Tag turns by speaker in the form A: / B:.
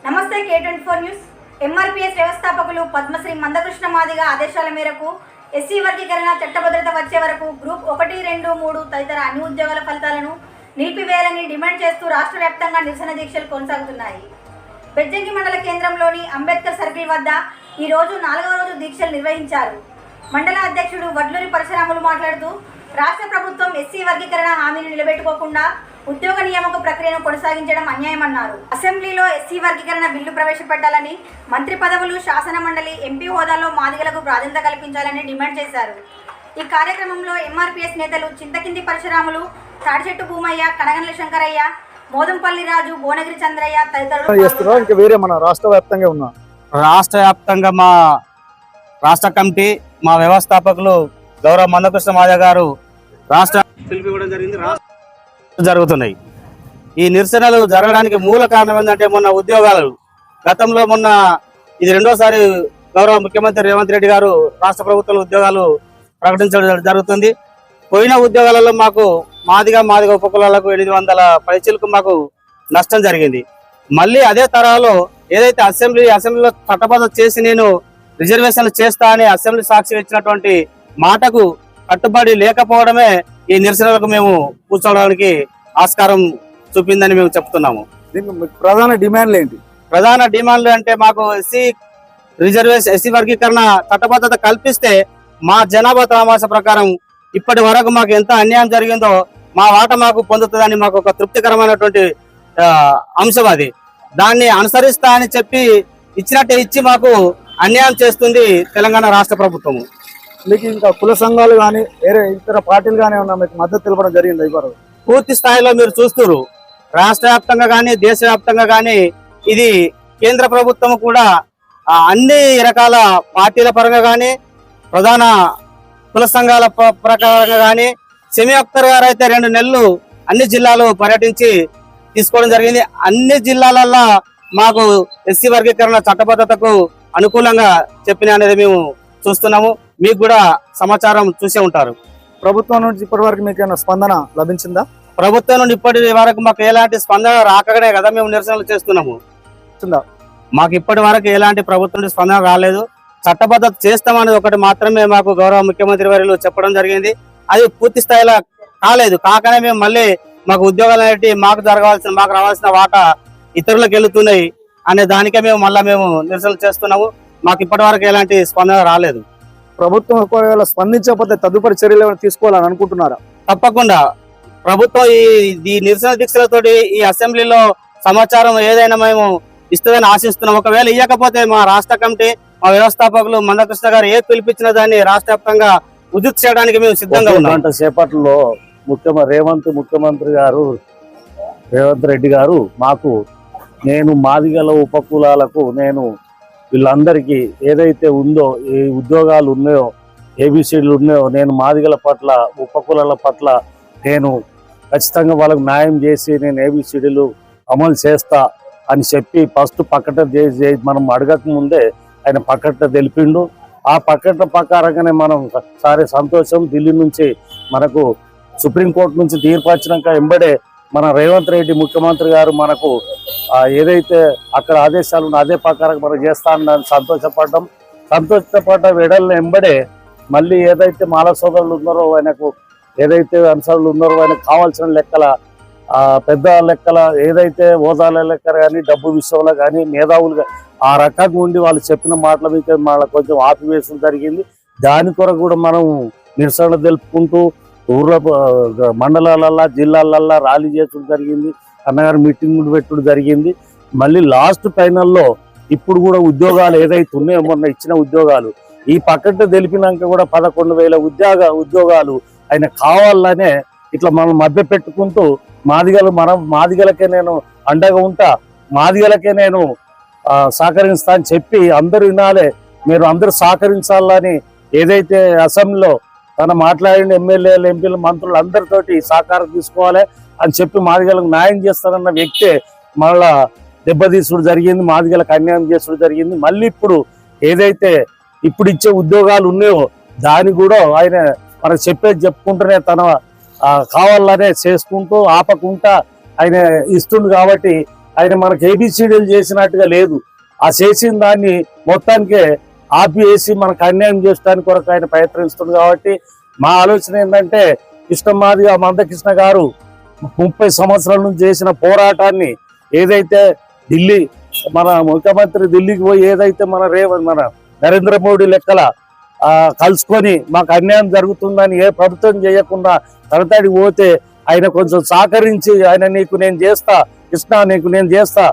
A: నమస్తే K24 news. MRPS వ్యవస్థాపకులు పద్మశ్రీ మందకృష్ణ మాదిగ ఆదేశాల మేరకు ఎస్సీ వర్గీకరణ చట్టభద్రత వచ్చే వరకు గ్రూప్ 1, 2, 3 తదితర అన్ని ఉద్యోగాల ఫలితాలను నిలిపివేయాలని డిమాండ్ చేస్తూ రాష్ట్ర వ్యాప్తంగా నిరసన దీక్షలు కొనసాగుతున్నాయి. బెజ్జంకి మండల కేంద్రంలోని అంబేద్కర్ సర్కిల్ వద్ద ఈ రోజు 4వ రోజు దీక్షలు నిర్వహించారు. మండల అధ్యక్షుడు వడ్లూరి పరశురాములు మాట్లాడుతూ రాష్ట్ర ప్రభుత్వం ఎస్సీ వర్గీకరణ హామీని నిలబెట్టుకోకుండా ఉద్యోగ నియామక ప్రక్రియను కొనసాగించడం అన్యాయమన్నారు. అసెంబ్లీలో ఎస్సీ వర్గీకరణ బిల్లు ప్రవేశపెట్టాలని, మంత్రి పదవులు, శాసన మండలి, ఎంపీ హోదాలో మాదిగలకు ప్రాధాన్యత కల్పించాలని డిమాండ్ చేశారు. ఈ కార్యక్రమంలో ఎంఆర్పీఎస్ నేతలు చింతకింది పరశురాములు, తాడిచెట్టు భూమయ్య, కనగండ్ల శంకరయ్య, మోదంపల్లి రాజు, భువనగిరి చంద్రయ్య తదితరులు
B: రాష్ట్ర వ్యాప్తంగా మా రాష్ట్ర కమిటీ, మా వ్యవస్థాపకులు గౌరవ మందకృష్ణ మాదిగ గారు రాష్ట్ర పిలిపివ్వడం జరిగింది. జరుగుతున్నాయి. ఈ నిరసనలు జరగడానికి మూల కారణం ఏంటంటే మొన్న ఉద్యోగాలు గతంలో ఇది రెండోసారి గౌరవ ముఖ్యమంత్రి రేవంత్ రెడ్డి గారు రాష్ట్ర ప్రభుత్వం ఉద్యోగాలు ప్రకటించడం జరుగుతుంది. పోయిన ఉద్యోగాలలో మాకు మాదిగ ఉపకులాలకు 800 పైచీలకు మాకు నష్టం జరిగింది. మళ్ళీ అదే తరహాలో ఏదైతే అసెంబ్లీలో చట్టబద్ధత చేసి నేను రిజర్వేషన్లు చేస్తా అని అసెంబ్లీ సాక్షి ఇచ్చినటువంటి మాటకు కట్టుబడి లేకపోవడమే ఈ నిరసనలకు మేము కూర్చోవడానికి ఆస్కారం చూపిందని మేము చెప్తున్నాము.
C: ప్రధాన డిమాండ్లు ఏంటి?
B: ప్రధాన డిమాండ్లు అంటే మాకు ఎస్సీ వర్గీకరణ చట్టబద్ధత కల్పిస్తే మా జనాభా తమాష ప్రకారం ఇప్పటి వరకు మాకు ఎంత అన్యాయం జరిగిందో మా వాట మాకు పొందుతుందని మాకు ఒక తృప్తికరమైనటువంటి అంశం. అది దాన్ని అనుసరిస్తా అని చెప్పి ఇచ్చినట్టే ఇచ్చి మాకు అన్యాయం చేస్తుంది తెలంగాణ రాష్ట్ర ప్రభుత్వము.
C: మీకు ఇంకా కుల సంఘాలు కానీ వేరే ఇతర పార్టీలు కానీ ఉన్నా మీకు మద్దతు తెలపడం జరిగింది? ఇవ్వరు
B: పూర్తి స్థాయిలో మీరు చూస్తున్నారు. రాష్ట్ర వ్యాప్తంగా కానీ దేశవ్యాప్తంగా కానీ ఇది కేంద్ర ప్రభుత్వం కూడా అన్ని రకాల పార్టీల పరంగా కానీ ప్రధాన కుల సంఘాల ప్రకారంగా కానీ సెమీ అఖ్తర్ గారు అయితే 2 నెలలు అన్ని జిల్లాలు పర్యటించి తీసుకోవడం జరిగింది. అన్ని జిల్లాలల్లో మాకు ఎస్సీ వర్గీకరణ చట్టబద్ధతకు అనుకూలంగా చెప్పిన అనేది మేము చూస్తున్నాము. మీకు కూడా సమాచారం చూసే ఉంటారు.
C: ప్రభుత్వం నుంచి ఇప్పటి వరకు మీకు ఏమైనా స్పందన లభించిందా?
B: ప్రభుత్వం నుండి ఇప్పటి వరకు మాకు ఎలాంటి స్పందన రాకనే కదా మేము నిరసనలు చేస్తున్నాము. మాకు ఇప్పటి వరకు ఎలాంటి ప్రభుత్వం నుండి స్పందన రాలేదు. చట్టబద్ధత చేస్తామనేది ఒకటి మాత్రమే మాకు గౌరవ ముఖ్యమంత్రి వర్యులు చెప్పడం జరిగింది. అది పూర్తి స్థాయిలో కాలేదు. కాకనే మేము మళ్ళీ మాకు ఉద్యోగాలు అనేవి మాకు రావాల్సిన వాటా ఇతరులకు వెళుతున్నాయి అనే దానికే మేము నిరసనలు చేస్తున్నాము. మాకు ఇప్పటి వరకు ఎలాంటి స్పందన రాలేదు.
C: ప్రభుత్వం ఒకవేళ స్పందించకపోతే తదుపరి చర్యలు ఏమైనా తీసుకోవాలని అనుకుంటున్నారా?
B: తప్పకుండా ప్రభుత్వం ఈ నిరసన దీక్షలతోటి ఈ అసెంబ్లీలో సమాచారం ఏదైనా మేము ఇస్తుందని ఆశిస్తున్నాం. ఒకవేళ ఇవ్వకపోతే మా రాష్ట్ర కమిటీ, మా వ్యవస్థాపకులు మందకృష్ణ గారు పిలిపించిన దాన్ని రాష్ట్ర వ్యాప్తంగా ఉధృతి చేయడానికి మేము సిద్ధంగా ఉన్నాం.
D: సేపట్లో ముఖ్యమంత్రి గారు రేవంత్ రెడ్డి గారు నేను మాదిగల ఉపకులాలకు వీళ్ళందరికీ ఏదైతే ఉందో ఏ ఉద్యోగాలు ఉన్నాయో, ఏబిసిడీలు ఉన్నాయో, నేను మాదిగల పట్ల ఉపకులాల పట్ల నేను ఖచ్చితంగా వాళ్ళకు న్యాయం చేసి నేను ఏబిసిడీలు అమలు చేస్తా అని చెప్పి ఫస్ట్ ప్రకటన చేసి మనం అడగక ముందే ఆయన ప్రకటన తెలిపిండు. ఆ ప్రకటన ప్రకారంగానే మనం సరే సంతోషం. ఢిల్లీ నుంచి మనకు సుప్రీంకోర్టు నుంచి తీర్పు వచ్చినాక ఎంబడే మన రేవంత్ రెడ్డి ముఖ్యమంత్రి గారు మనకు ఏదైతే అక్కడ ఆదేశాలు ఉన్న అదే ప్రకారం మనం చేస్తానని సంతోషపడ్డ వెడల్ని ఎంబడే మళ్ళీ ఏదైతే మాల సోదరులు ఉన్నారో ఆయనకు ఏదైతే అంశాలు ఉన్నారో ఆయనకు కావాల్సిన లెక్కల పెద్ద లెక్కల ఏదైతే హోదాల లెక్కల కానీ డబ్బు విషయంలో కానీ మేధావులుగా ఆ రకంగా ఉండి వాళ్ళు చెప్పిన మాటల మీద మళ్ళీ కొంచెం ఆపివేయడం జరిగింది. దాని కొరకు కూడా మనం నిరసన తెలుపుకుంటూ ఊర్ల మండలాలల్లో జిల్లాలల్లో ర్యాలీ చేయడం జరిగింది. అన్నగారు మీటింగ్ పెట్టడం జరిగింది. మళ్ళీ లాస్ట్ ఫైనల్లో ఇప్పుడు కూడా ఉద్యోగాలు ఏదైతే ఉన్నాయో మొన్న ఇచ్చిన ఉద్యోగాలు ఈ ప్రకటన తెలిపినాక కూడా 11,000 ఉద్యోగాలు ఆయన కావాలనే ఇట్లా మనం మధ్య పెట్టుకుంటూ మాదిగలకే నేను అండగా ఉంటా, మాదిగలకే నేను సహకరిస్తా అని చెప్పి అందరూ వినాలే, మీరు అందరూ సహకరించాలని ఏదైతే అసెంబ్లీలో తన మాట్లాడిన ఎమ్మెల్యేలు, ఎంపీలు, మంత్రులు అందరితోటి సహకారం తీసుకోవాలి అని చెప్పి మాదిగలకు న్యాయం చేస్తారన్న వ్యక్తే మళ్ళా దెబ్బతీసుడు జరిగింది, మాదిగలకు అన్యాయం చేసుడు జరిగింది. మళ్ళీ ఇప్పుడు ఏదైతే ఇప్పుడు ఇచ్చే ఉద్యోగాలు ఉన్నాయో దాన్ని కూడా ఆయన మనకు చెప్పుకుంటూనే తన కావాలనే చేసుకుంటూ ఆపకుండా ఆయన ఇస్తుండు కాబట్టి ఆయన మనకు ఏబిసిడీలు చేసినట్టుగా లేదు. ఆ చేసిన దాన్ని మొత్తానికే ఆపివేసి మనకు అన్యాయం చేయడానికి కొరకు ఆయన ప్రయత్నిస్తుంది. కాబట్టి మా ఆలోచన ఏంటంటే కృష్ణమాదిగ మందకృష్ణ గారు 30 సంవత్సరాల నుంచి చేసిన పోరాటాన్ని ఏదైతే ఢిల్లీ మన ముఖ్యమంత్రి ఢిల్లీకి పోయి ఏదైతే మన నరేంద్ర మోడీ లెక్కల కలుసుకొని మాకు అన్యాయం జరుగుతుందని ఏ ప్రభుత్వం చేయకుండా తడతాడికి పోతే ఆయన కొంచెం సహకరించి ఆయన నీకు నేను చేస్తా కృష్ణ నీకు నేను చేస్తా